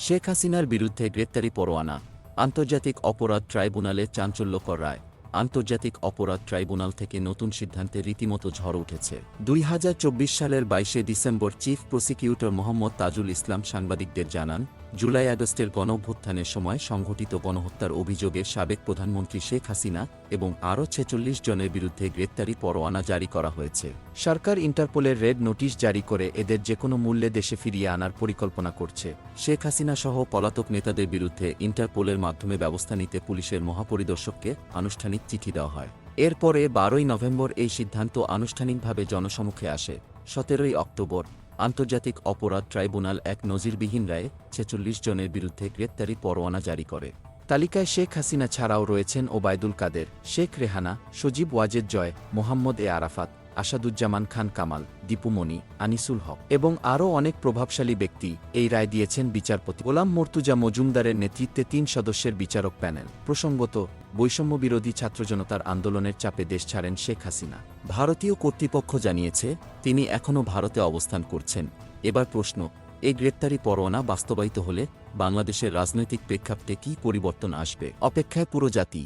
শেখ হাসিনার বিরুদ্ধে গ্রেপ্তারি পরোয়ানা, আন্তর্জাতিক অপরাধ ট্রাইব্যুনালে চাঞ্চল্যকর রায়। আন্তর্জাতিক অপরাধ ট্রাইব্যুনাল থেকে নতুন সিদ্ধান্তে রীতিমতো ঝড় উঠেছে। ২০২৪ সালের ২২শে December chief prosecutor Mohammad Tajul Islam সাংবাদিকদের জানান, জুলাই আগস্টের গণঅভ্যুত্থানের সময় সংঘটিত গণহত্যার অভিযোগে সাবেক প্রধানমন্ত্রী শেখ হাসিনা এবং আরও ৪৬ জনের বিরুদ্ধে গ্রেপ্তারি পরোয়ানা জারি করা হয়েছে। সরকার ইন্টারপোলের রেড নোটিশ জারি করে এদের যেকোনো মূল্যে দেশে ফিরিয়ে আনার পরিকল্পনা করছে। শেখ হাসিনা সহ পলাতক নেতাদের বিরুদ্ধে ইন্টারপোলের মাধ্যমে ব্যবস্থা নিতে পুলিশের মহাপরিদর্শককে আনুষ্ঠানিক চিঠি দেওয়া হয়। এরপরে ১২ই নভেম্বর এই সিদ্ধান্ত আনুষ্ঠানিকভাবে জনসমক্ষে আসে। ১৭ই অক্টোবর আন্তর্জাতিক অপরাধ ট্রাইব্যুনাল এক নজিরবিহীন রায়ে ৪৬ জনের বিরুদ্ধে গ্রেপ্তারি পরোয়ানা জারি করে। তালিকায় শেখ হাসিনা ছাড়াও রয়েছেন ওবায়দুল কাদের, শেখ রেহানা, সজীব ওয়াজেদ জয়, মোহাম্মদ এ আরাফাত, আসাদুজ্জামান খান কামাল, দীপু মনি, আনিসুল হক এবং আরও অনেক প্রভাবশালী ব্যক্তি। এই রায় দিয়েছেন বিচারপতি গোলাম মর্তুজা মজুমদারের নেতৃত্বে ৩ সদস্যের বিচারক প্যানেল। প্রসঙ্গত, বৈষম্যবিরোধী ছাত্রজনতার আন্দোলনের চাপে দেশ ছাড়েন শেখ হাসিনা। ভারতীয় কর্তৃপক্ষ জানিয়েছে, তিনি এখনও ভারতে অবস্থান করছেন। এবার প্রশ্ন, এই গ্রেপ্তারি পরোয়ানা বাস্তবায়িত হলে বাংলাদেশের রাজনৈতিক প্রেক্ষাপটে কী পরিবর্তন আসবে? অপেক্ষায় পুরো জাতি।